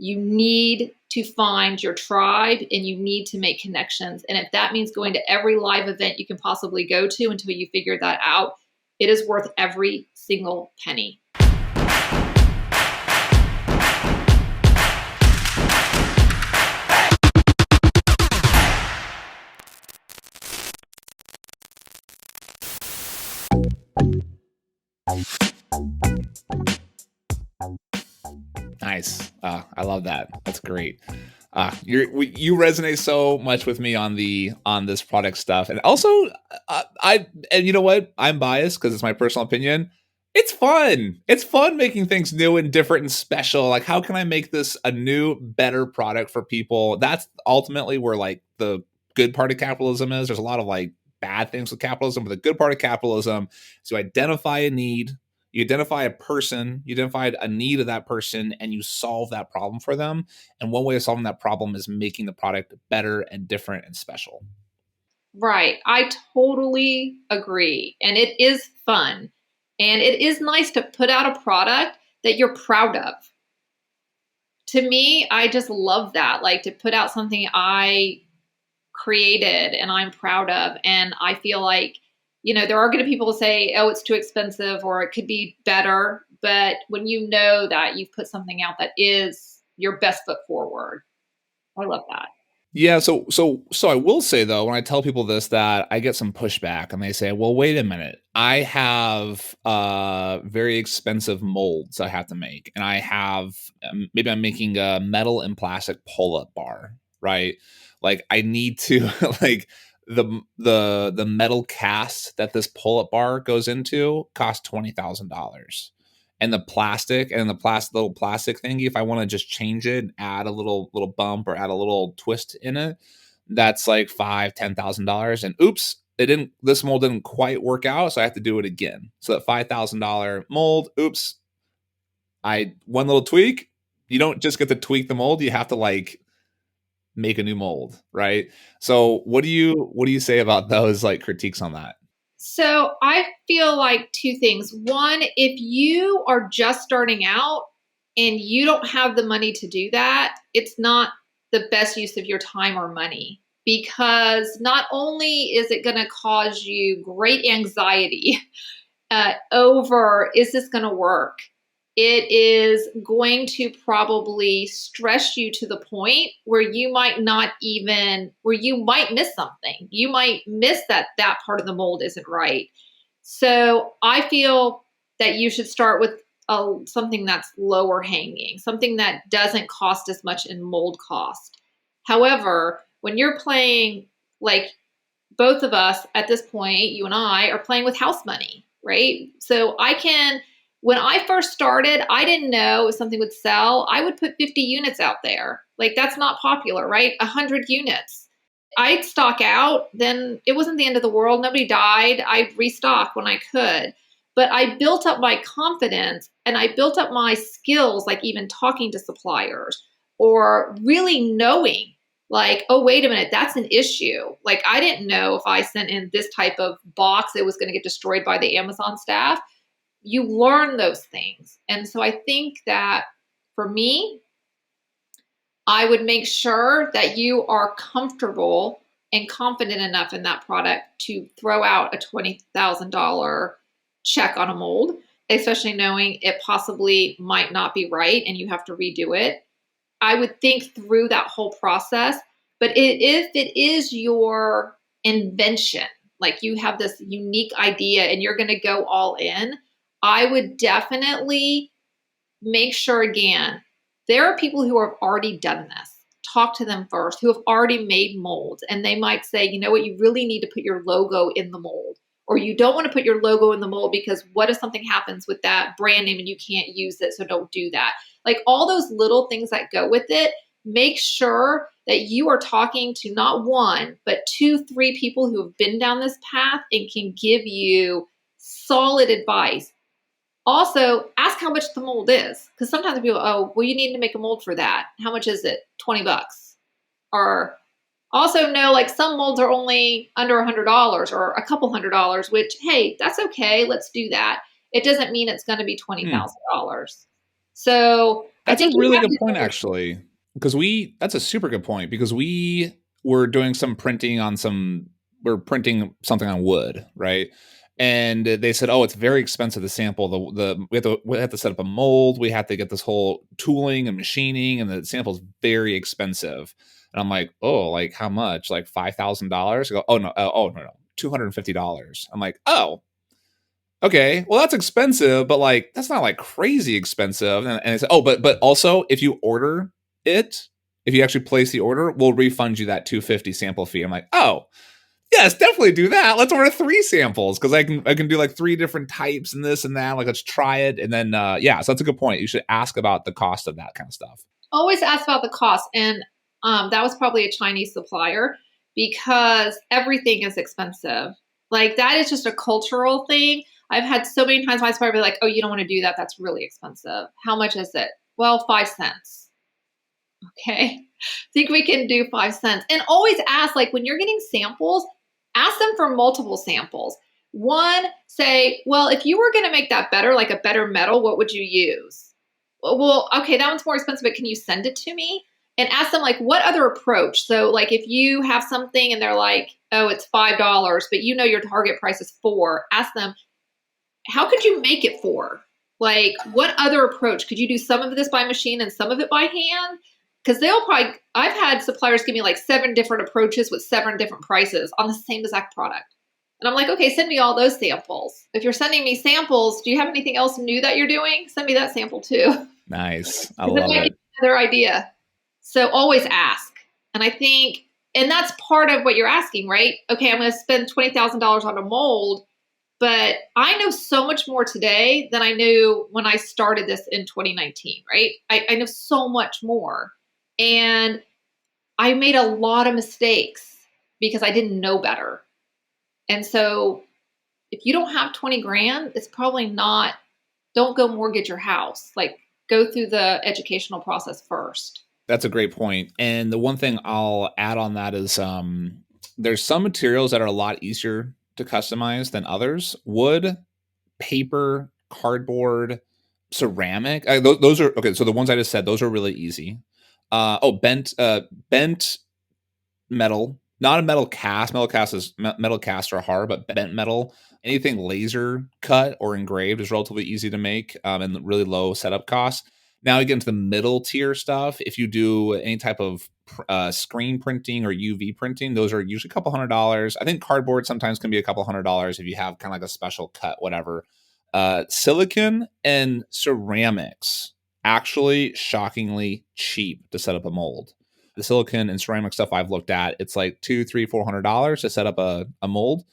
You need to find your tribe and you need to make connections. And if that means going to every live event you can possibly go to until you figure that out, it is worth every single penny. Nice. I love that. That's great. You resonate so much with me on this product stuff, and also and you know what? I'm biased because it's my personal opinion. It's fun. It's fun making things new and different and special. Like, how can I make this a new, better product for people? That's ultimately where like the good part of capitalism is. There's a lot of like bad things with capitalism, but the good part of capitalism is to identify a need. You identify a person, you identify a need of that person, and you solve that problem for them. And one way of solving that problem is making the product better and different and special. Right. I totally agree. And it is fun. And it is nice to put out a product that you're proud of. To me, I just love that. Like, to put out something I created and I'm proud of. And I feel like, there are going to be people who say, oh, it's too expensive or it could be better. But when you know that you've put something out that is your best foot forward, I love that. Yeah, so I will say though, when I tell people this, that I get some pushback, and they say, "Well, wait a minute. I have very expensive molds I have to make, and I have maybe I'm making a metal and plastic pull-up bar, right? Like, I need to like the metal cast that this pull-up bar goes into costs $20,000." And the plastic and the little plastic thingy, if I want to just change it, add a little bump or add a little twist in it, that's like $5,000-$10,000. And oops, this mold didn't quite work out, so I have to do it again. So that $5,000 mold, oops, one little tweak. You don't just get to tweak the mold; you have to like make a new mold, right? So what do you say about those like critiques on that? So I feel like two things. One, if you are just starting out and you don't have the money to do that, it's not the best use of your time or money, because not only is it going to cause you great anxiety over, is this going to work? It is going to probably stress you to the point where you might miss something. You might miss that part of the mold isn't right. So I feel that you should start with something that's lower hanging, something that doesn't cost as much in mold cost. However, when you're playing, like both of us at this point, you and I are playing with house money, right? So when I first started, I didn't know if something would sell. I would put 50 units out there. Like, that's not popular, right? 100 units. I'd stock out, then it wasn't the end of the world. Nobody died. I'd restock when I could. But I built up my confidence and I built up my skills, like even talking to suppliers or really knowing, like, oh, wait a minute, that's an issue. Like, I didn't know if I sent in this type of box, it was going to get destroyed by the Amazon staff. You learn those things. And so I think that for me, I would make sure that you are comfortable and confident enough in that product to throw out a $20,000 check on a mold, especially knowing it possibly might not be right and you have to redo it. I would think through that whole process. But if it is your invention, like you have this unique idea and you're going to go all in, I would definitely make sure, again, there are people who have already done this. Talk to them first, who have already made molds. And they might say, you know what, you really need to put your logo in the mold. Or you don't want to put your logo in the mold because what if something happens with that brand name and you can't use it? So don't do that. Like, all those little things that go with it, make sure that you are talking to not one, but 2, 3 people who have been down this path and can give you solid advice. Also, ask how much the mold is, because sometimes people, oh, well, you need to make a mold for that. How much is it? $20. Or also know, like, some molds are only under $100 or a couple $100, which, hey, that's okay. Let's do that. It doesn't mean it's going to be $20,000. So I That's a think you really have good to point, go. actually, because that's a super good point because we were doing some printing on we're printing something on wood, right? And they said, "Oh, it's very expensive to sample we have to set up a mold. We have to get this whole tooling and machining, and the sample's very expensive." And I'm like, "Oh, like how much? Like $5,000?" I go, "Oh no, no, $250." I'm like, "Oh, okay, well that's expensive, but like that's not like crazy expensive." And it's, oh, but also if you order it, if you actually place the order, we'll refund you that 250 sample fee. I'm like, oh yes, definitely do that. Let's order 3 samples because I can do like 3 different types and this and that. Like let's try it, and then yeah, so that's a good point. You should ask about the cost of that kind of stuff. Always ask about the cost. And that was probably a Chinese supplier because everything is expensive. Like that is just a cultural thing. I've had so many times my supplier be like, oh, you don't want to do that. That's really expensive. How much is it? Well, 5 cents. Okay. Think we can do 5 cents. And always ask, like when you're getting samples, ask them for multiple samples. One, say, well, if you were going to make that better, like a better metal, what would you use? Well, okay, that one's more expensive, but can you send it to me? And ask them like what other approach. So like if you have something and they're like, oh, it's $5, but you know your target price is 4, ask them, how could you make it 4? Like what other approach? Could you do some of this by machine and some of it by hand? Because I've had suppliers give me like 7 different approaches with 7 different prices on the same exact product. And I'm like, okay, send me all those samples. If you're sending me samples, do you have anything else new that you're doing? Send me that sample too. Nice, I Because it love might it. give you another idea. So always ask. And I think, and that's part of what you're asking, right? Okay, I'm going to spend $20,000 on a mold, but I know so much more today than I knew when I started this in 2019, right? I know so much more. And I made a lot of mistakes because I didn't know better. And so if you don't have 20 grand, it's probably not, don't go mortgage your house. Like go through the educational process first. That's a great point. And the one thing I'll add on that is there's some materials that are a lot easier to customize than others. Wood, paper, cardboard, ceramic. Those are okay. So the ones I just said, those are really easy. Bent metal, not a metal cast. Metal casts are hard, but bent metal, anything laser cut or engraved is relatively easy to make and really low setup costs. Now you get into the middle tier stuff. If you do any type of screen printing or UV printing, those are usually a couple $100s. I think cardboard sometimes can be a couple $100s if you have kind of like a special cut, whatever. Silicon and ceramics actually shockingly cheap to set up a mold. The silicon and ceramic stuff I've looked at, it's like $200, $300, $400 to set up a mold.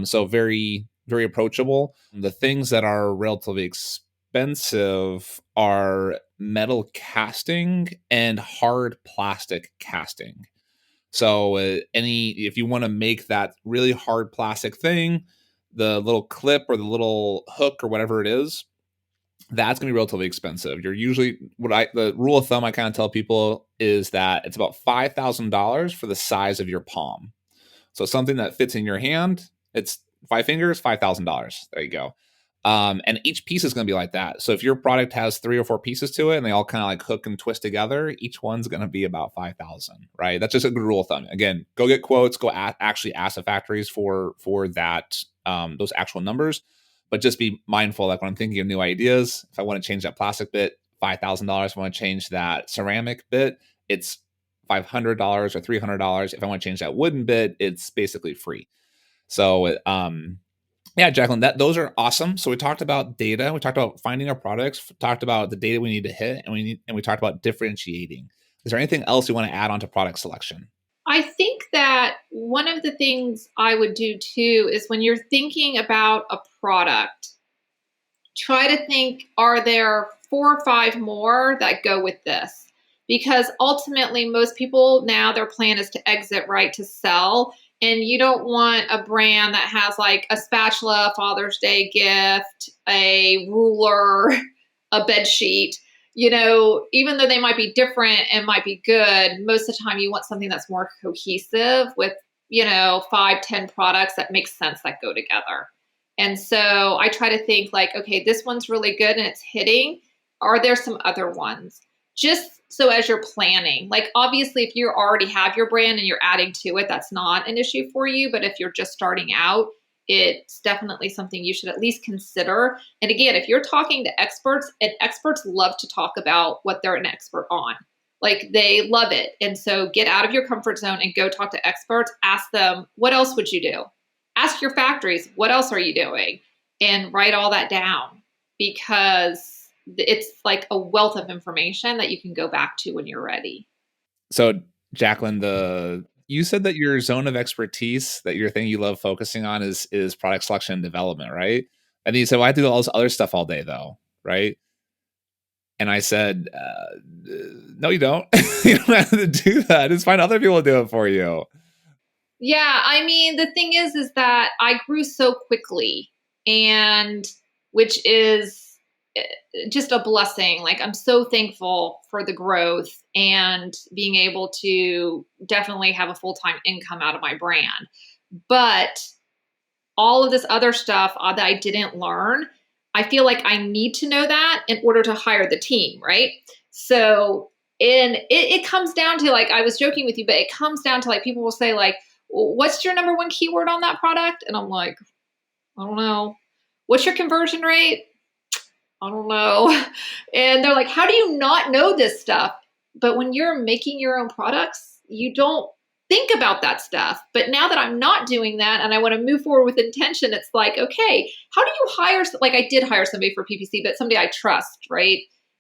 So very, very approachable. The things that are relatively expensive are metal casting and hard plastic casting. So if you want to make that really hard plastic thing, the little clip or the little hook or whatever it is, that's going to be relatively expensive. You're usually the rule of thumb I kind of tell people is that it's about $5,000 for the size of your palm. So something that fits in your hand, it's 5 fingers, $5,000. There you go. And each piece is going to be like that. So if your product has 3 or 4 pieces to it and they all kind of like hook and twist together, each one's going to be about 5,000, right? That's just a good rule of thumb. Again, go get quotes, actually ask the factories for that, those actual numbers. But just be mindful, like when I'm thinking of new ideas, if I want to change that plastic bit, $5,000. If I want to change that ceramic bit, it's $500 or $300. If I want to change that wooden bit, it's basically free. So, yeah, Jacqueline, those are awesome. So we talked about data, we talked about finding our products, talked about the data we need to hit, and we talked about differentiating. Is there anything else you want to add on to product selection? I think that one of the things I would do too is when you're thinking about a product, try to think, are there 4 or 5 more that go with this? Because ultimately, most people now, their plan is to exit, right, to sell. And you don't want a brand that has like a spatula, Father's Day gift, a ruler, a bed sheet. Even though they might be different and might be good, most of the time you want something that's more cohesive with, 5, 10 products that make sense that go together. And so I try to think like, okay, this one's really good and it's hitting. are there some other ones? Just so as you're planning, like obviously if you already have your brand and you're adding to it, that's not an issue for you. But if you're just starting out, it's definitely something you should at least consider. And again, if you're talking to experts, and experts love to talk about what they're an expert on, like they love it. And so get out of your comfort zone and go talk to experts. Ask them, what else would you do? Ask your factories, what else are you doing? And write all that down, because it's like a wealth of information that you can go back to when you're ready. So, Jacqueline, you said that your zone of expertise, that your thing you love focusing on is product selection and development, right? And then you said, "Well, I do all this other stuff all day, though, right?" And I said, "No, you don't. You don't have to do that. Just find other people to do it for you." Yeah, I mean, the thing is that I grew so quickly, and which is just a blessing. Like, I'm so thankful for the growth and being able to definitely have a full-time income out of my brand. But all of this other stuff that I didn't learn, I feel like I need to know that in order to hire the team, right? So, and it comes down to, like, I was joking with you, but it comes down to, like, people will say, like, what's your number one keyword on that product? And I'm like, I don't know. What's your conversion rate? I don't know. And they're like, how do you not know this stuff? But when you're making your own products, you don't think about that stuff. But now that I'm not doing that and I want to move forward with intention, it's like, okay, how do you hire? Like, I did hire somebody for PPC, but somebody I trust, right?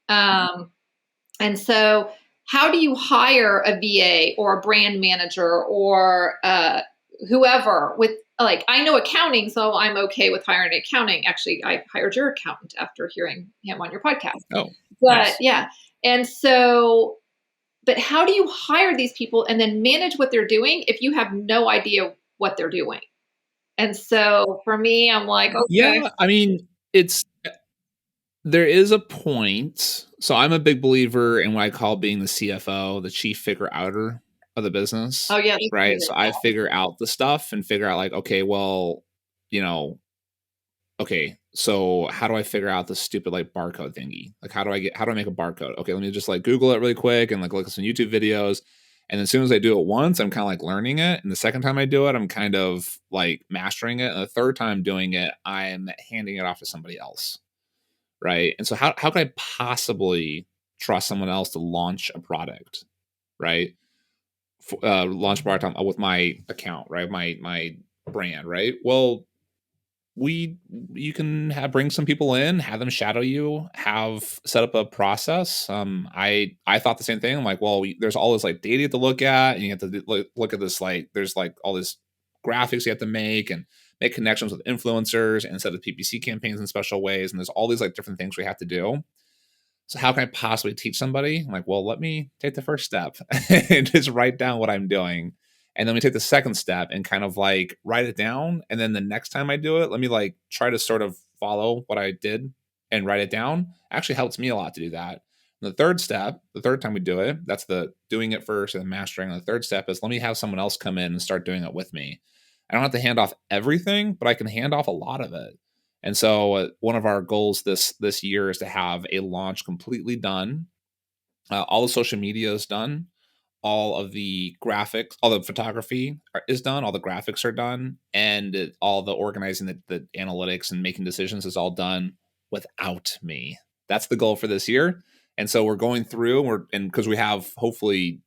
And so how do you hire a VA or a brand manager or whoever with, like, I know accounting, so I'm okay with hiring accounting. Actually, I hired your accountant after hearing him on your podcast. Oh, but nice. Yeah. And so, but how do you hire these people and then manage what they're doing if you have no idea what they're doing? And so for me, I'm like, okay. Yeah, I mean, there is a point. So I'm a big believer in what I call being the CFO, the chief figure outer of the business. Oh, yeah. Right. So I figure out the stuff and figure out, like, okay, well, you know, okay, so how do I figure out this stupid, like, barcode thingy? Like, how do I make a barcode? Okay, let me just, like, Google it really quick and, like, look at some YouTube videos. And as soon as I do it once, I'm kind of like learning it. And the second time I do it, I'm kind of like mastering it. And the third time doing it, I'm handing it off to somebody else. Right. And so how can I possibly trust someone else to launch a product? Right. Launch product with my account, right? My brand, right? Well, you can bring some people in, have them shadow you, have set up a process. I thought the same thing. I'm like, well, there's all this, like, data you have to look at, and you have to look at this, like, there's, like, all this graphics you have to make and make connections with influencers and set up PPC campaigns in special ways, and there's all these, like, different things we have to do. So how can I possibly teach somebody? I'm like, well, let me take the first step and just write down what I'm doing. And then we take the second step and kind of, like, write it down. And then the next time I do it, let me, like, try to sort of follow what I did and write it down. Actually helps me a lot to do that. And the third step, the third time we do it, that's the doing it first and mastering. And the third step is, let me have someone else come in and start doing it with me. I don't have to hand off everything, but I can hand off a lot of it. And so one of our goals this year is to have a launch completely done. All the social media is done. All of the graphics, all the photography is done. All the graphics are done. And all the organizing, the analytics and making decisions is all done without me. That's the goal for this year. And so we're going through, and because we have, hopefully,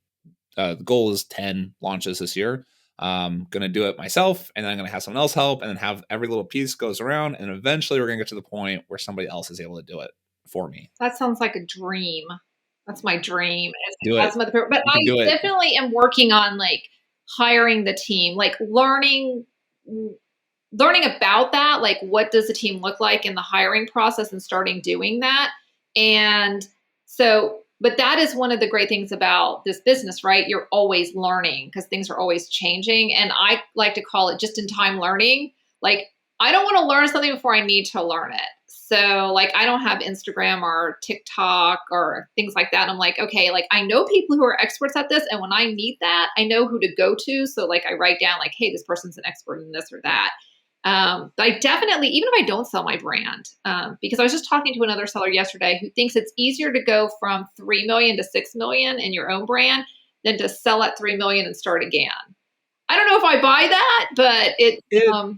the goal is 10 launches this year. I'm going to do it myself, and then I'm going to have someone else help, and then have every little piece goes around. And eventually we're going to get to the point where somebody else is able to do it for me. That sounds like a dream. That's my dream. Do it. But I definitely am working on, like, hiring the team, like learning about that. Like, what does the team look like in the hiring process, and starting doing that. And so, but that is one of the great things about this business, right? You're always learning because things are always changing. And I like to call it just in time learning. Like, I don't want to learn something before I need to learn it. So, like, I don't have Instagram or TikTok or things like that. I'm like, okay, like, I know people who are experts at this. And when I need that, I know who to go to. So, like, I write down, like, hey, this person's an expert in this or that. But I definitely, even if I don't sell my brand, because I was just talking to another seller yesterday who thinks it's easier to go from 3 million to 6 million in your own brand than to sell at 3 million and start again. I don't know if I buy that, but It, I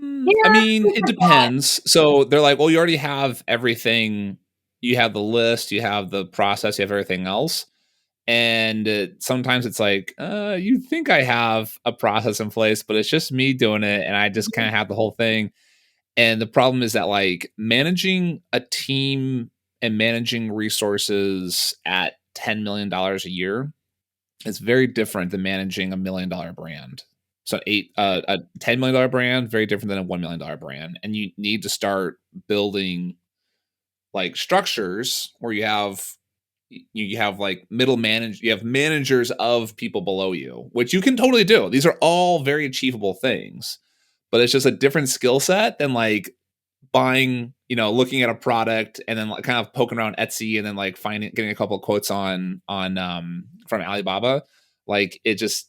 yeah, mean, it depends. So they're like, well, you already have everything. You have the list, you have the process, you have everything else. And sometimes it's like, you think I have a process in place, but it's just me doing it. And I just kind of have the whole thing. And the problem is that like managing a team and managing resources at $10 million a year is very different than managing $1 million brand. So a $10 million brand, very different than a $1 million brand. And you need to start building like structures where you have like you have managers of people below you, which you can totally do. These are all very achievable things, but it's just a different skill set than like buying, looking at a product and then like kind of poking around Etsy and then like getting a couple of quotes on from Alibaba. Like it's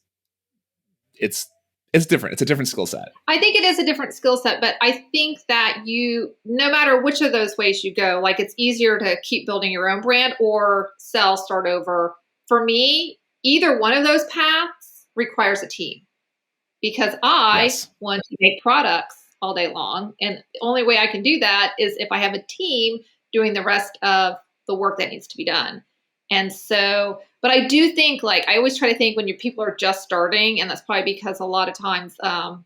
different. It's a different skill set. I think it is a different skill set, but I think that no matter which of those ways you go, like it's easier to keep building your own brand or start over. For me, either one of those paths requires a team because I Yes. want to make products all day long. And the only way I can do that is if I have a team doing the rest of the work that needs to be done. And so, but I do think like I always try to think when your people are just starting, and that's probably because a lot of times I'm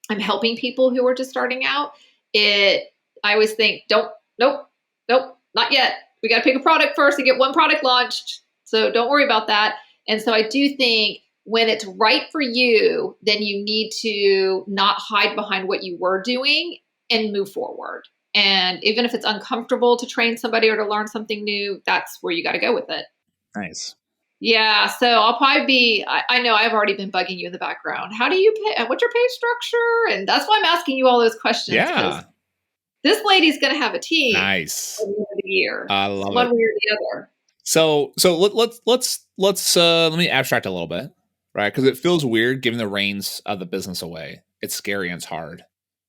helping people who are just starting out. I always think, nope, not yet. We got to pick a product first and get one product launched. So don't worry about that. And so I do think when it's right for you, then you need to not hide behind what you were doing and move forward. And even if it's uncomfortable to train somebody or to learn something new, that's where you got to go with it. Nice. Yeah, so I'll probably I know I've already been bugging you in the background. How do you pay? What's your pay structure? And that's why I'm asking you all those questions because Yeah. this lady's going to have a team Nice. at the end of the year, I love one it. way or the other. So let me abstract a little bit, right? Because it feels weird giving the reins of the business away. It's scary and it's hard,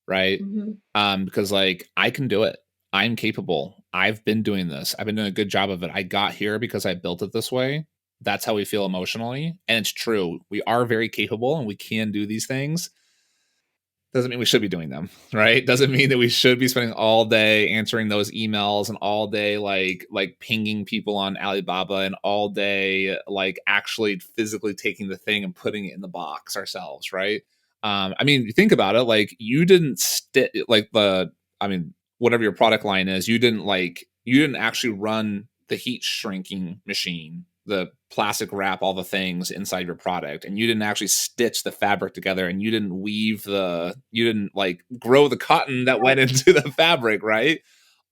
right? Mm-hmm. Because like I can do it. I'm capable. I've been doing this. I've been doing a good job of it. I got here because I built it this way. That's how we feel emotionally, and it's true. We are very capable, and we can do these things. Doesn't mean we should be doing them, right? Doesn't mean that we should be spending all day answering those emails and all day like pinging people on Alibaba and all day like actually physically taking the thing and putting it in the box ourselves, right? I mean, you think about it, like you didn't I mean, whatever your product line is, you didn't actually run the heat shrinking machine, the plastic wrap, all the things inside your product, and you didn't actually stitch the fabric together, and you didn't like grow the cotton that went into the fabric, right?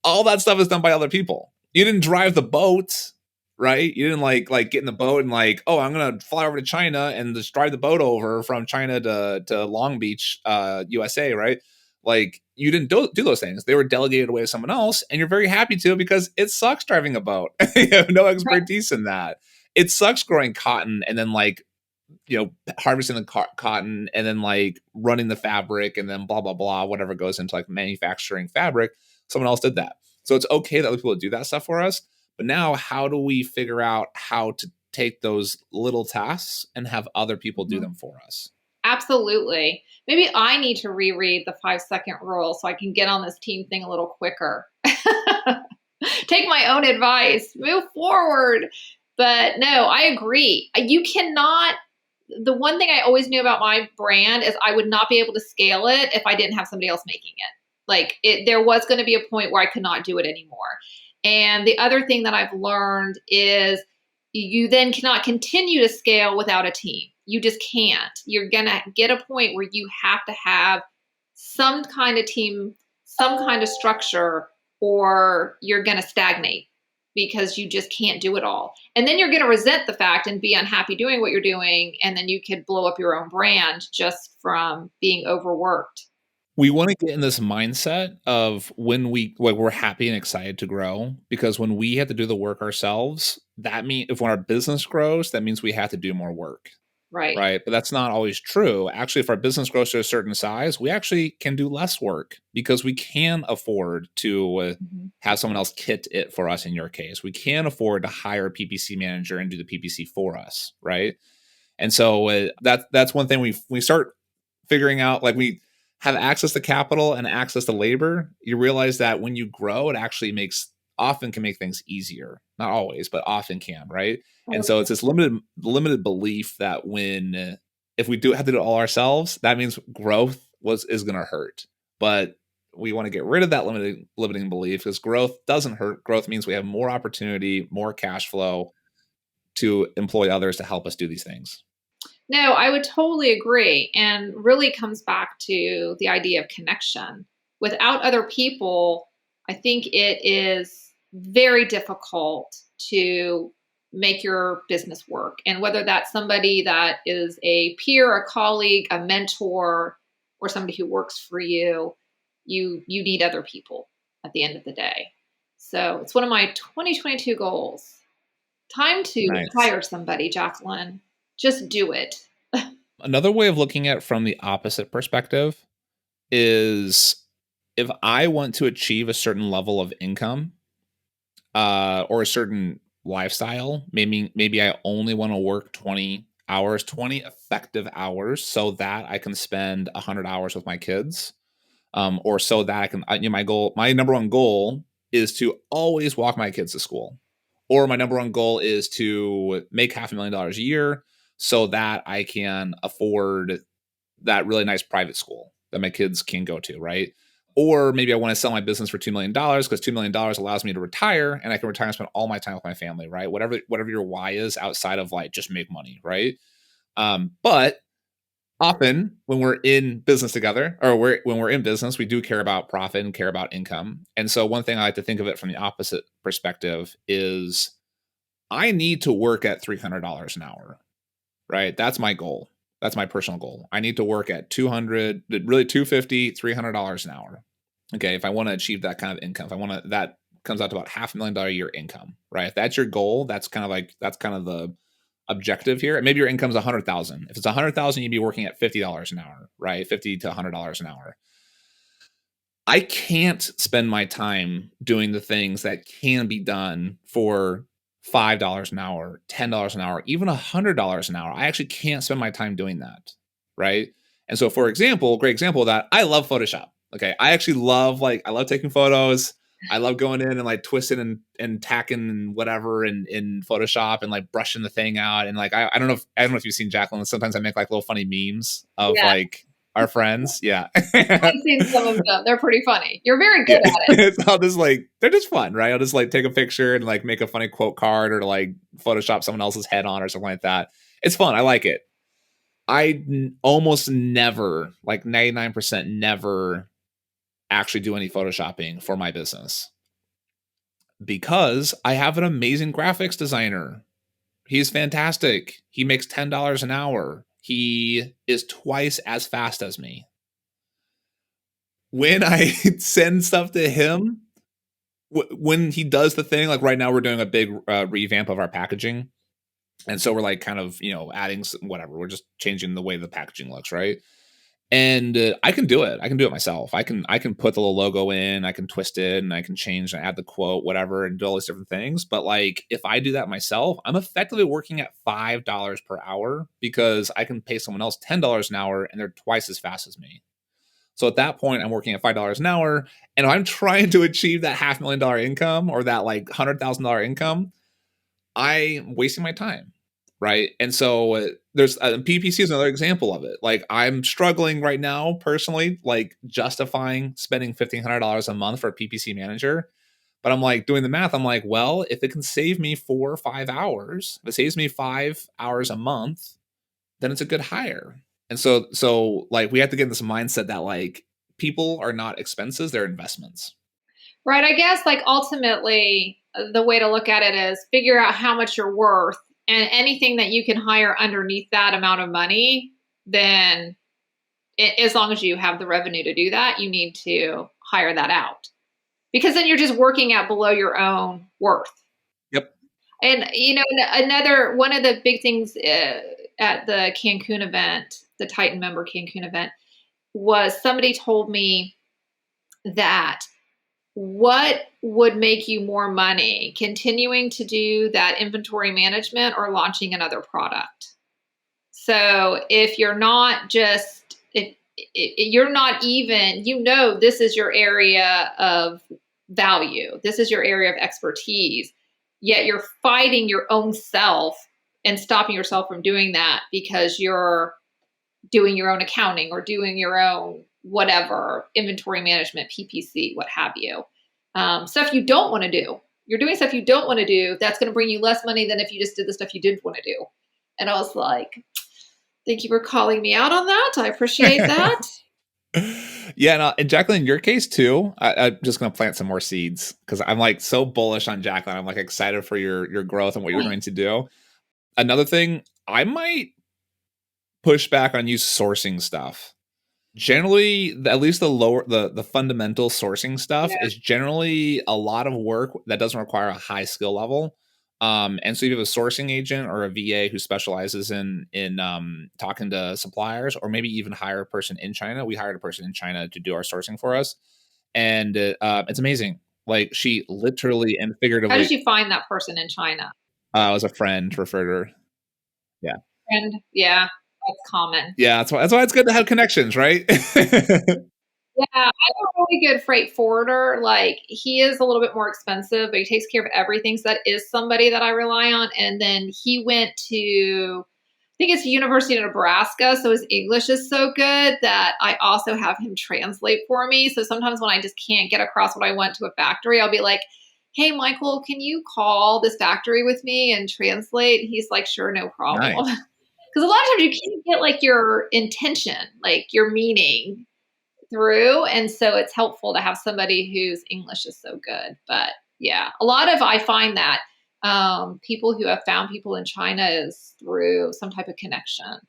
All that stuff is done by other people. You didn't drive the boat, right? You didn't like get in the boat and like, oh, I'm gonna fly over to China and just drive the boat over from China to Long Beach, USA, right? Like you didn't do those things. They were delegated away to someone else, and you're very happy to because it sucks driving a boat. You have no expertise in that. It sucks growing cotton and then like harvesting the cotton and then like running the fabric and then blah blah blah, whatever goes into like manufacturing fabric. Someone else did that, so it's okay that other people do that stuff for us. But now, how do we figure out how to take those little tasks and have other people do them for us? Absolutely. Maybe I need to reread the 5-second rule so I can get on this team thing a little quicker. Take my own advice, move forward. But no, I agree. You cannot. The one thing I always knew about my brand is I would not be able to scale it if I didn't have somebody else making it. There was going to be a point where I could not do it anymore. And the other thing that I've learned is you then cannot continue to scale without a team. You just can't. You're going to get a point where you have to have some kind of team, some kind of structure, or you're going to stagnate because you just can't do it all. And then you're going to resent the fact and be unhappy doing what you're doing. And then you could blow up your own brand just from being overworked. We want to get in this mindset of when we're happy and excited to grow, because when we have to do the work ourselves, that means if when our business grows, that means we have to do more work. Right. right? But that's not always true. Actually, if our business grows to a certain size, we actually can do less work because we can afford to Mm-hmm. have someone else kit it for us in your case. We can afford to hire a PPC manager and do the PPC for us, right? And so that's one thing we start figuring out, like we have access to capital and access to labor. You realize that when you grow, it actually often can make things easier. Not always, but often can, right? And so it's this limited belief that if we do have to do it all ourselves, that means growth is going to hurt. But we want to get rid of that limiting belief, because growth doesn't hurt. Growth means we have more opportunity, more cash flow to employ others to help us do these things. No, I would totally agree. And really comes back to the idea of connection. Without other people, I think it is very difficult to make your business work. And whether that's somebody that is a peer, a colleague, a mentor, or somebody who works for you, you need other people at the end of the day. So it's one of my 2022 goals. Time to Nice. hire somebody, Jacqueline. Just do it. Another way of looking at it from the opposite perspective is, if I want to achieve a certain level of income or a certain lifestyle, maybe I only want to work 20 hours, 20 effective hours, so that I can spend 100 hours with my kids, or so that I can, my number one goal is to always walk my kids to school, or my number one goal is to make $500,000 a year so that I can afford that really nice private school that my kids can go to, right? Or maybe I want to sell my business for $2 million because $2 million allows me to retire, and I can retire and spend all my time with my family, right? Whatever your why is outside of like just make money, right? But often when we're in business together, or when we're in business, we do care about profit and care about income. And so one thing I like to think of it from the opposite perspective is, I need to work at $300 an hour, right? That's my goal. That's my personal goal. I need to work at 200, really $250, $300 an hour. Okay. If I want to achieve that kind of income, that comes out to about $500,000 a year income, right? If that's your goal, that's kind of the objective here. And maybe your income's 100,000. If it's 100,000, you'd be working at $50 an hour, right? $50 to $100 an hour. I can't spend my time doing the things that can be done for $5 an hour, $10 an hour, even $100 an hour. I actually can't spend my time doing that, right? And so, for example, great example of that, I love Photoshop. Okay, I actually love I love taking photos. I love going in and like twisting and tacking and whatever in Photoshop and like brushing the thing out. And like I don't know if you've seen Jacqueline. Sometimes I make like little funny memes of like our friends. Yeah. I've seen some of them. They're pretty funny. You're very good Yeah. at it. I'll just they're just fun, right? I'll just like take a picture and like make a funny quote card, or like Photoshop someone else's head on or something like that. It's fun. I like it. Almost never, like 99% never actually do any Photoshopping for my business, because I have an amazing graphics designer. He's fantastic. He makes $10 an hour. He is twice as fast as me. When I send stuff to him, when he does the thing, like right now we're doing a big revamp of our packaging. And so we're like kind of, adding whatever. We're just changing the way the packaging looks, right? And I can do it. I can do it myself. I can put the little logo in, I can twist it, and I can change and add the quote, whatever, and do all these different things. But like, if I do that myself, I'm effectively working at $5 per hour, because I can pay someone else $10 an hour and they're twice as fast as me. So at that point, I'm working at $5 an hour, and if I'm trying to achieve that $500,000 income, or that like $100,000 income, I'm wasting my time, right? And so there's PPC is another example of it. Like, I'm struggling right now personally, like justifying spending $1,500 a month for a PPC manager. But I'm like doing the math. I'm like, well, if it can save me 4 or 5 hours, if it saves me 5 hours a month, then it's a good hire. And so like, we have to get in this mindset that like, people are not expenses, they're investments. Right. I guess like ultimately the way to look at it is figure out how much you're worth, and anything that you can hire underneath that amount of money, then as long as you have the revenue to do that, you need to hire that out, because then you're just working at below your own worth. Yep. And, another one of the big things at the Cancun event, the Titan member Cancun event, was somebody told me that what would make you more money, continuing to do that inventory management or launching another product? So if you're not just, if you're not even, this is your area of value, this is your area of expertise, yet you're fighting your own self and stopping yourself from doing that because you're doing your own accounting or doing your own whatever, inventory management, PPC, what have you. Stuff you don't want to do. You're doing stuff you don't want to do. That's going to bring you less money than if you just did the stuff you did want to do. And I was like, thank you for calling me out on that. I appreciate that. Yeah, no, and Jacqueline, in your case too, I'm just going to plant some more seeds because I'm like so bullish on Jacqueline. I'm like excited for your growth and what you're going to do. Another thing, I might push back on you sourcing stuff. Generally, at least the fundamental sourcing stuff is generally a lot of work that doesn't require a high skill level. And so you have a sourcing agent or a VA who specializes in talking to suppliers, or maybe even hire a person in China. We hired a person in China to do our sourcing for us, and it's amazing. Like she literally and figuratively. How did you find that person in China? It was a friend referred her. Yeah. And yeah, that's common. Yeah, that's why it's good to have connections, right? Yeah, I have a really good freight forwarder. Like he is a little bit more expensive, but he takes care of everything. So that is somebody that I rely on. And then he went to, I think it's University of Nebraska. So his English is so good that I also have him translate for me. So sometimes when I just can't get across what I want to a factory, I'll be like, hey, Michael, can you call this factory with me and translate? He's like, sure, no problem. Because a lot of times you can't get like your intention, like your meaning through. And so it's helpful to have somebody whose English is so good. But yeah, I find that people who have found people in China is through some type of connection.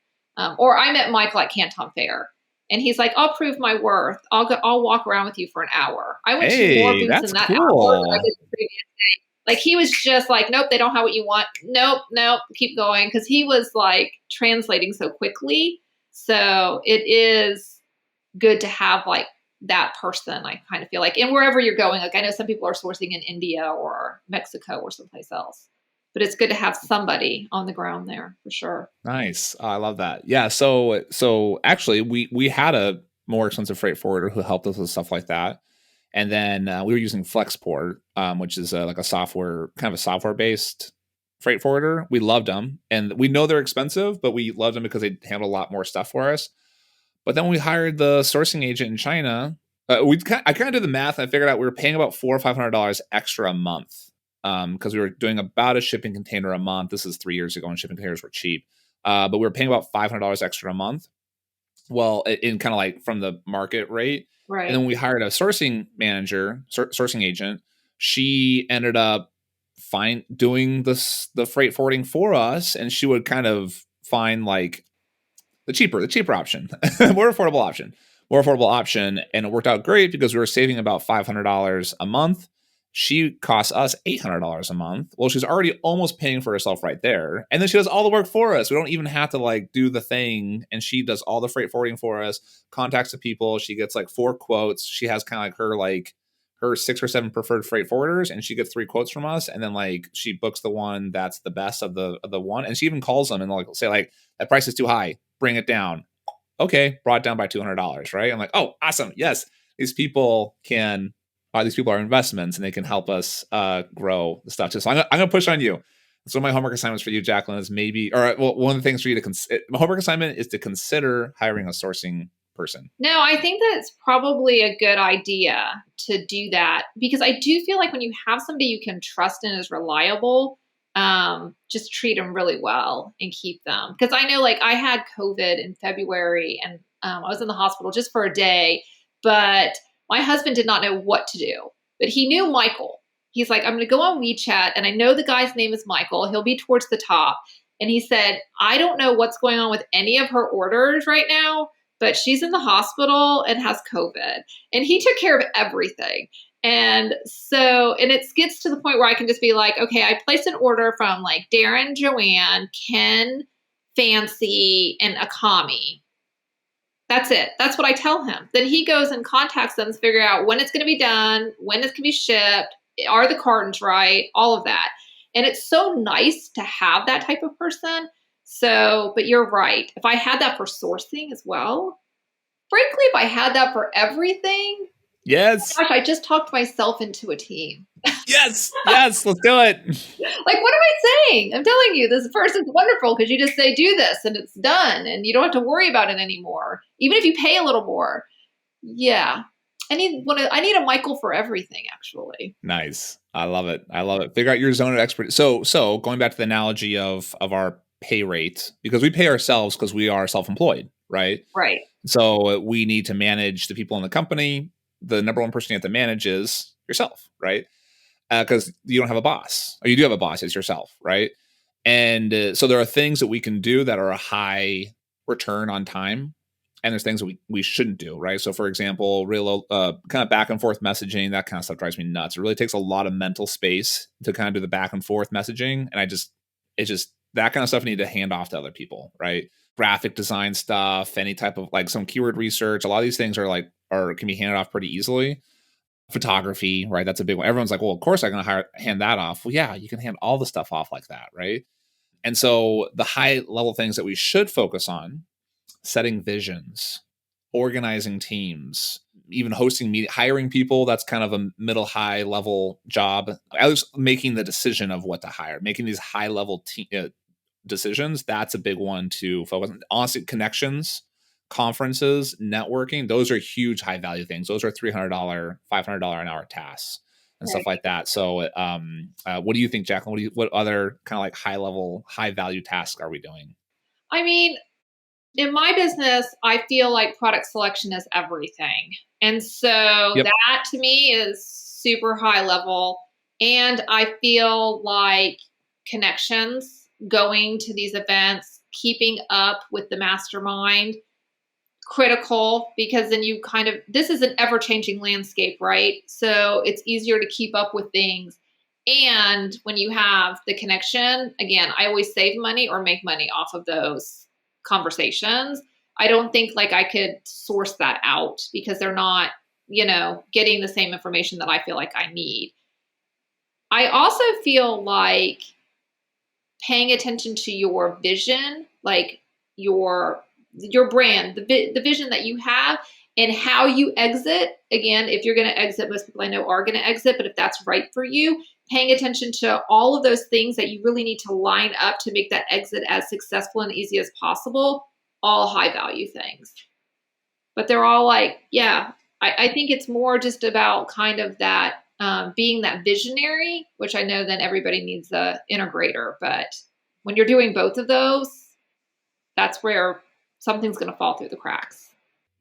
Or I met Michael at Canton Fair. And he's like, I'll prove my worth. I'll walk around with you for an hour. I went to more booths in that hour than I did the previous day. Like he was just like, nope, they don't have what you want. Nope, keep going. Because he was like translating so quickly. So it is good to have like that person, I kind of feel like. And wherever you're going, like I know some people are sourcing in India or Mexico or someplace else. But it's good to have somebody on the ground there for sure. Nice. I love that. Yeah. So actually we had a more expensive freight forwarder who helped us with stuff like that. And then we were using Flexport, which is like a software based freight forwarder. We loved them, and we know they're expensive, but we loved them because they handle a lot more stuff for us. But then when we hired the sourcing agent in China, I kind of did the math and I figured out we were paying about $400 or $500 extra a month. Because we were doing about a shipping container a month. This is 3 years ago when shipping containers were cheap. But we were paying about $500 extra a month. Well, in kind of like from the market rate. Right. And then we hired a sourcing manager, sourcing agent. She ended up doing the freight forwarding for us. And she would kind of find like the cheaper option, more affordable option. And it worked out great because we were saving about $500 a month. She costs us $800 a month. Well, she's already almost paying for herself right there. And then she does all the work for us. We don't even have to like do the thing. And she does all the freight forwarding for us, contacts the people. She gets like 4 quotes. She has kind of like her 6 or 7 preferred freight forwarders, and she gets 3 quotes from us. And then like she books the one that's the best of the one. And she even calls them and like say like, that price is too high, bring it down. Okay, brought down by $200, right? I'm like, oh, awesome. Yes, these people are investments and they can help us grow the stuff too. So I'm going to push on you. So my homework assignments for you, Jacqueline, is one of the things for you to consider. My homework assignment is to consider hiring a sourcing person. No, I think that's probably a good idea to do that, because I do feel like when you have somebody you can trust and is reliable, just treat them really well and keep them. Because I know like I had COVID in February and I was in the hospital just for a day, but my husband did not know what to do, but he knew Michael. He's like, I'm going to go on WeChat, and I know the guy's name is Michael. He'll be towards the top. And he said, I don't know what's going on with any of her orders right now, but she's in the hospital and has COVID. And he took care of everything. And so, and it gets to the point where I can just be like, okay, I placed an order from like Darren, Joanne, Ken, fancy and a commie. That's it. That's what I tell him. Then he goes and contacts them to figure out when it's going to be done, when it's going to be shipped, are the cartons right, all of that. And it's so nice to have that type of person. So, but you're right. If I had that for sourcing as well, frankly, if I had that for everything, yes, gosh, I just talked myself into a team. yes, let's do it. Like, what am I saying? I'm telling you, this person's wonderful because you just say, do this and it's done and you don't have to worry about it anymore. Even if you pay a little more. Yeah. I need a Michael for everything, actually. Nice. I love it. Figure out your zone of expertise. So going back to the analogy of our pay rate, because we pay ourselves because we are self-employed, right? Right. So we need to manage the people in the company. The number one person you have to manage is yourself, right? Because you don't have a boss, or you do have a boss, it's yourself, right? And so there are things that we can do that are a high return on time, and there's things that we shouldn't do, right? So for example, real kind of back and forth messaging, that kind of stuff drives me nuts. It really takes a lot of mental space to kind of do the back and forth messaging, and it's just that kind of stuff I need to hand off to other people, right? Graphic design stuff, any type of like some keyword research, a lot of these things can be handed off pretty easily. Photography, right? That's a big one. Everyone's like, well, of course I'm going to hand that off. Well, yeah, you can hand all the stuff off like that, right? And so the high level things that we should focus on, setting visions, organizing teams, even hosting meetings, hiring people, that's kind of a middle high level job. I was making the decision of what to hire, making these high level decisions. That's a big one to focus on. Honestly, connections, conferences, networking, those are huge high value things. Those are $300, $500 an hour tasks and stuff like that. So what do you think, Jacqueline? What other kind of like high level, high value tasks are we doing? I mean, in my business, I feel like product selection is everything. And so that to me is super high level. And I feel like connections, going to these events, keeping up with the mastermind, critical, because then you this is an ever-changing landscape, right? So it's easier to keep up with things. And when you have the connection, again, I always save money or make money off of those conversations. I don't think like I could source that out because they're not, getting the same information that I feel like I need. I also feel like paying attention to your vision, like your brand, the vision that you have and how you exit. Again, if you're going to exit, most people I know are going to exit, but if that's right for you, paying attention to all of those things that you really need to line up to make that exit as successful and easy as possible, all high value things. But they're all like, I think it's more just about kind of that being that visionary, which I know then everybody needs a integrator. But when you're doing both of those, that's where something's going to fall through the cracks.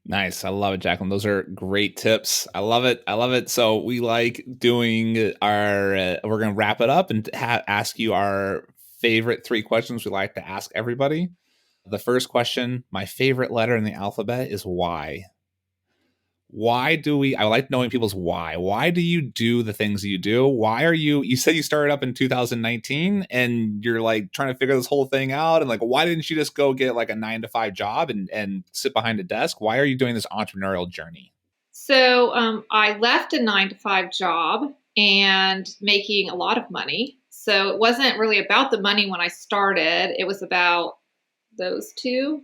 Nice. I love it, Jacqueline. Those are great tips. I love it. So we like doing we're going to wrap it up and ask you our favorite 3 questions we like to ask everybody. The first question, my favorite letter in the alphabet is Y. I like knowing people's why. Why do you do the things you do? Why are you said you started up in 2019 and you're like trying to figure this whole thing out. And like, why didn't you just go get like a 9-to-5 job and sit behind a desk? Why are you doing this entrepreneurial journey? So I left a 9-to-5 job and making a lot of money. So it wasn't really about the money when I started. It was about those 2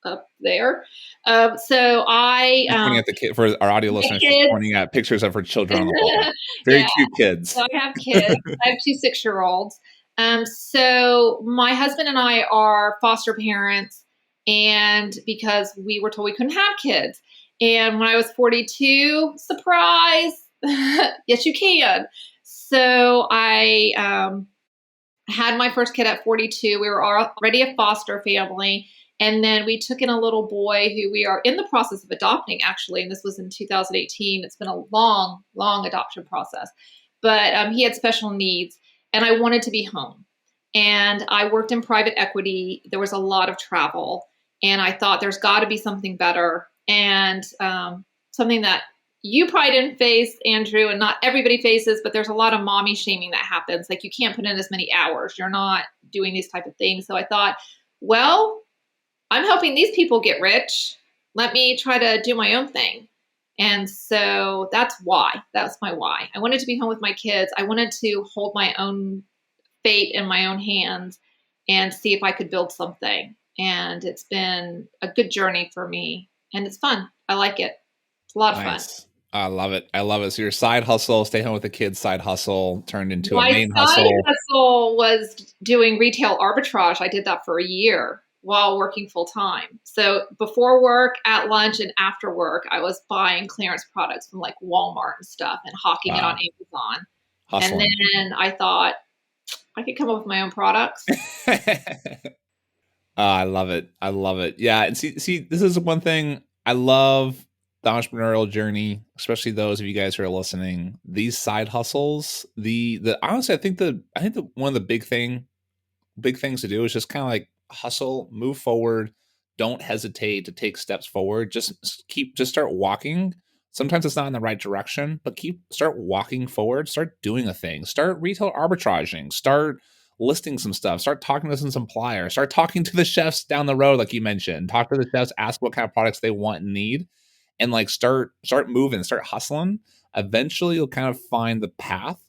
up there. So I pointing at the kid for our audio listeners, she's pointing at pictures of her children on the wall. Very cute kids. So I have kids. I have 2 6-year-olds. So my husband and I are foster parents, and because we were told we couldn't have kids. And when I was 42, surprise, yes, you can. So I had my first kid at 42. We were already a foster family. And then we took in a little boy who we are in the process of adopting, actually. And this was in 2018. It's been a long, long adoption process. But he had special needs, and I wanted to be home. And I worked in private equity. There was a lot of travel. And I thought there's got to be something better. And something that you probably didn't face, Andrew, and not everybody faces, but there's a lot of mommy shaming that happens. Like, you can't put in as many hours. You're not doing these type of things. So I thought, well, I'm helping these people get rich. Let me try to do my own thing. And so that's why. That's my why. I wanted to be home with my kids. I wanted to hold my own fate in my own hands and see if I could build something. And it's been a good journey for me. And it's fun. I like it. It's a lot of fun. Nice. I love it. I love it. So your side hustle, stay home with the kids side hustle turned into a My main side hustle. hustle was doing retail arbitrage. I did that for a year while working full time. So before work, at lunch, and after work, I was buying clearance products from like Walmart and stuff and hawking it on Amazon. Hustling. And then I thought I could come up with my own products. I love it. I love it. Yeah. And see, this is one thing I love the entrepreneurial journey, especially those of you guys who are listening. These side hustles, the honestly, I think the one of the big things to do is just kind of like hustle, move forward. Don't hesitate to take steps forward. Just start walking. Sometimes it's not in the right direction, but start walking forward. Start doing a thing. Start retail arbitraging. Start listing some stuff. Start talking to some suppliers. Start talking to the chefs down the road, like you mentioned. Talk to the chefs. Ask what kind of products they want and need, and like start moving. Start hustling. Eventually, you'll kind of find the path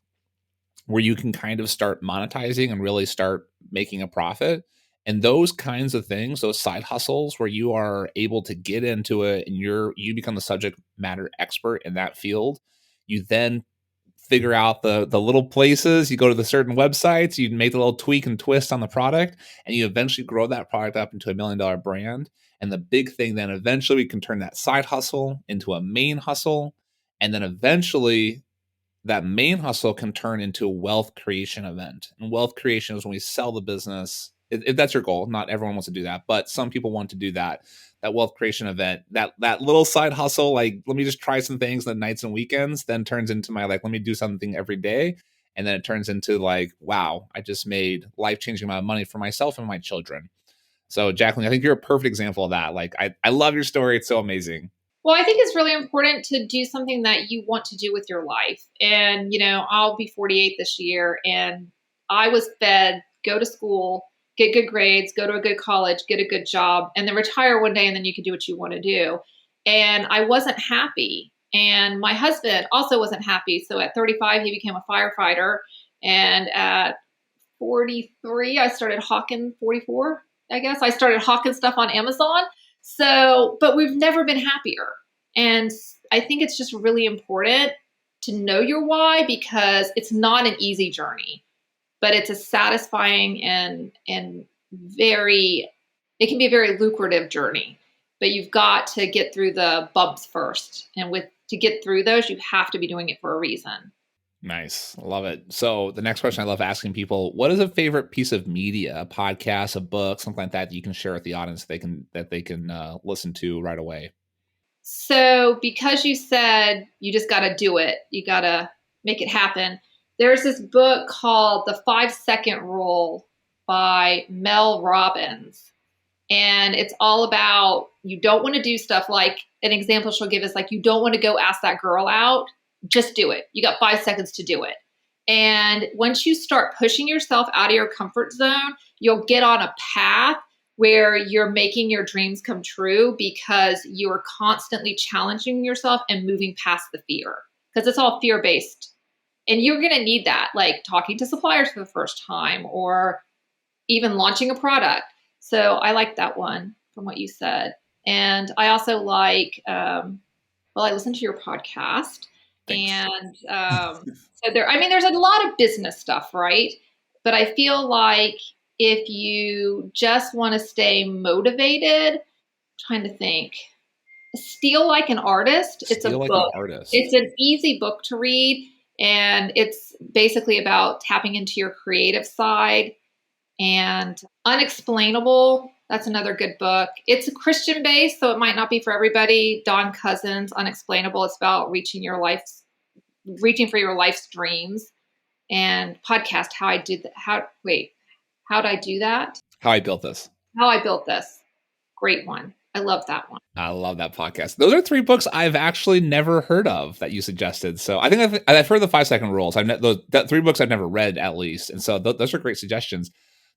where you can kind of start monetizing and really start making a profit. And those kinds of things, those side hustles where you are able to get into it and you become the subject matter expert in that field, you then figure out the little places, you go to the certain websites, you make the little tweak and twist on the product, and you eventually grow that product up into $1 million brand. And the big thing then eventually we can turn that side hustle into a main hustle. And then eventually that main hustle can turn into a wealth creation event. And wealth creation is when we sell the business. If that's your goal, not everyone wants to do that, but some people want to do that wealth creation event, that little side hustle, like, let me just try some things the nights and weekends, then turns into my, like, let me do something every day. And then it turns into like, wow, I just made life-changing amount of money for myself and my children. So Jacqueline, I think you're a perfect example of that. Like, I love your story. It's so amazing. Well, I think it's really important to do something that you want to do with your life. And, I'll be 48 this year, and I was fed, go to school, get good grades, go to a good college, get a good job, and then retire one day, and then you can do what you want to do. And I wasn't happy. And my husband also wasn't happy. So at 35, he became a firefighter. And at 43, I started hawking, 44, I guess. I started hawking stuff on Amazon. So, but we've never been happier. And I think it's just really important to know your why, because it's not an easy journey, but it's a satisfying and it can be a very lucrative journey, but you've got to get through the bumps first. And to get through those, you have to be doing it for a reason. Nice. Love it. So the next question I love asking people, what is a favorite piece of media, a podcast, a book, something like that you can share with the audience that they can listen to right away? So because you said you just got to do it, you got to make it happen. There's this book called The 5-Second Rule by Mel Robbins. And it's all about, you don't want to do stuff like, an example she'll give is like, you don't want to go ask that girl out. Just do it. You got 5 seconds to do it. And once you start pushing yourself out of your comfort zone, you'll get on a path where you're making your dreams come true, because you're constantly challenging yourself and moving past the fear, because it's all fear-based. And you're going to need that, like talking to suppliers for the first time or even launching a product. So I like that one from what you said. And I also like, I listen to your podcast. Thanks. And so there's a lot of business stuff, right? But I feel like if you just want to stay motivated, I'm trying to think, Steal Like an Artist. It's a book. It's an easy book to read. And it's basically about tapping into your creative side. And Unexplainable, that's another good book. It's a Christian based, so it might not be for everybody. Don Cousins, Unexplainable. It's about reaching for your life's dreams. And podcast, How Did I Do That? How I Built This. How I Built This. Great one. I love that one. I love that podcast. Those are 3 books I've actually never heard of that you suggested. So I think I've heard the 5-Second Rules. That 3 books I've never read, at least. And so those are great suggestions.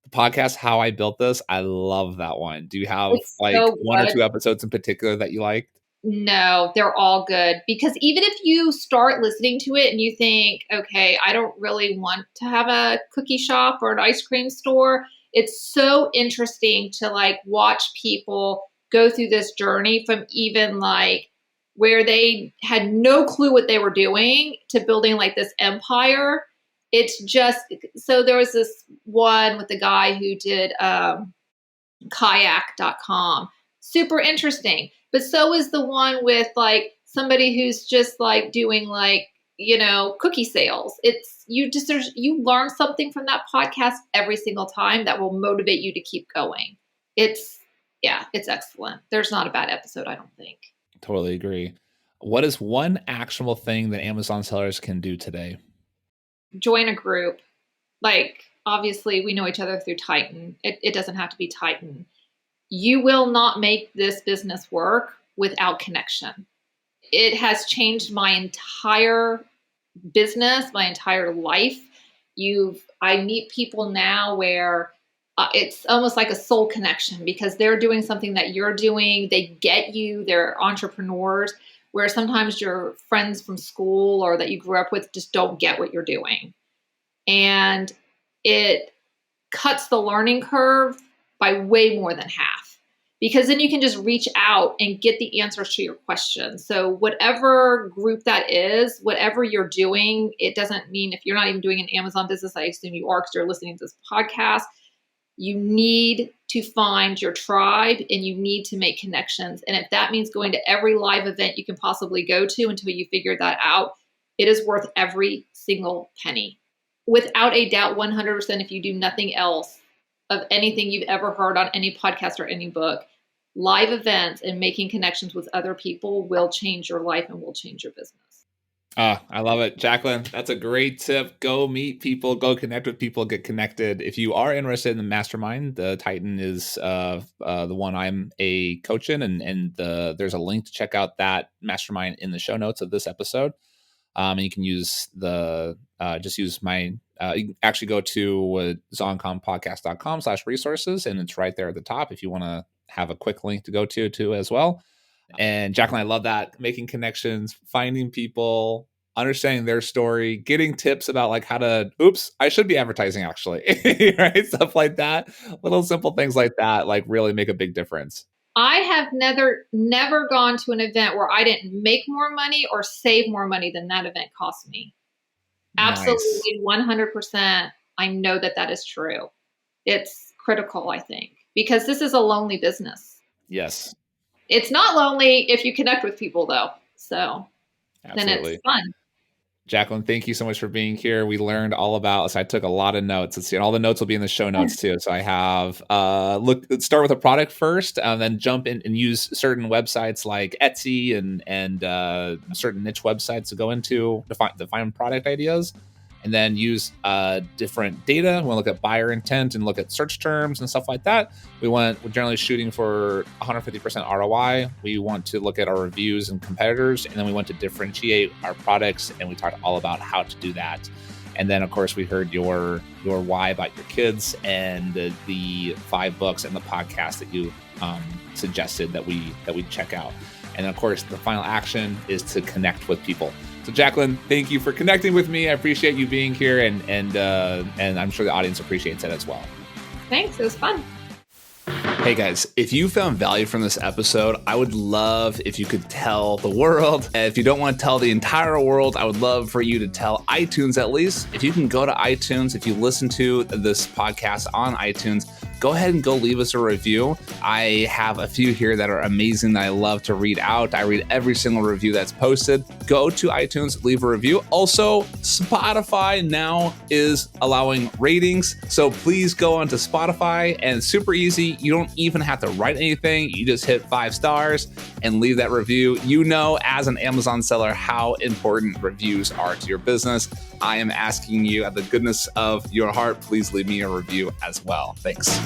The podcast, How I Built This, I love that one. Do you have It's like so one or good. two episodes in particular that you liked? No, they're all good, because even if you start listening to it and you think, okay, I don't really want to have a cookie shop or an ice cream store, it's so interesting to like watch people go through this journey from even like where they had no clue what they were doing to building like this empire. It's just, so there was this one with the guy who did kayak.com. Super interesting. But so is the one with like somebody who's just like doing like, cookie sales. It's you learn something from that podcast every single time that will motivate you to keep going. It's excellent. There's not a bad episode, I don't think. Totally agree. What is one actionable thing that Amazon sellers can do today? Join a group. Like, obviously, we know each other through Titan. It doesn't have to be Titan. You will not make this business work without connection. It has changed my entire business, my entire life. I meet people now where it's almost like a soul connection, because they're doing something that you're doing. They get you. They're entrepreneurs, where sometimes your friends from school or that you grew up with just don't get what you're doing. And it cuts the learning curve by way more than half, because then you can just reach out and get the answers to your questions. So whatever group that is, whatever you're doing, it doesn't mean if you're not even doing an Amazon business, I assume you are because you're listening to this podcast. You need to find your tribe and you need to make connections. And if that means going to every live event you can possibly go to until you figure that out, it is worth every single penny. Without a doubt, 100%, if you do nothing else of anything you've ever heard on any podcast or any book, live events and making connections with other people will change your life and will change your business. I love it. Jacqueline, that's a great tip. Go meet people, go connect with people, get connected. If you are interested in the mastermind, the Titan is the one I'm a coach in, and there's a link to check out that mastermind in the show notes of this episode. And you can use just use my, you can actually go to zoncompodcast.com/resources, and it's right there at the top if you want to have a quick link to go to as well. And Jacqueline, I love that. Making connections, finding people, understanding their story, getting tips about like how to, I should be advertising actually, right? Stuff like that. Little simple things like that, like really make a big difference. I have never gone to an event where I didn't make more money or save more money than that event cost me. Nice. Absolutely, 100%. I know that is true. It's critical, I think, because this is a lonely business. Yes. It's not lonely if you connect with people, though. So Absolutely. Then it's fun. Jacqueline, thank you so much for being here. We learned all about, so I took a lot of notes. Let's see, and all the notes will be in the show notes too. So I have, start with a product first, then jump in and use certain websites like Etsy and certain niche websites to go into to find product ideas, and then use different data. We want to look at buyer intent and look at search terms and stuff like that. We're generally shooting for 150% ROI. We want to look at our reviews and competitors, and then we want to differentiate our products, and we talked all about how to do that. And then, of course, we heard your why about your kids and the 5 books and the podcast that you suggested that we check out. And of course, the final action is to connect with people. So Jacqueline, thank you for connecting with me. I appreciate you being here, and I'm sure the audience appreciates it as well. Thanks, it was fun. Hey guys, if you found value from this episode, I would love if you could tell the world. And if you don't want to tell the entire world, I would love for you to tell iTunes at least. If you can go to iTunes, if you listen to this podcast on iTunes, go ahead and go leave us a review. I have a few here that are amazing that I love to read out. I read every single review that's posted. Go to iTunes, leave a review. Also, Spotify now is allowing ratings. So please go onto Spotify, and it's super easy. You don't even have to write anything. You just hit 5 stars and leave that review. You know, as an Amazon seller, how important reviews are to your business. I am asking you, out of the goodness of your heart, please leave me a review as well. Thanks.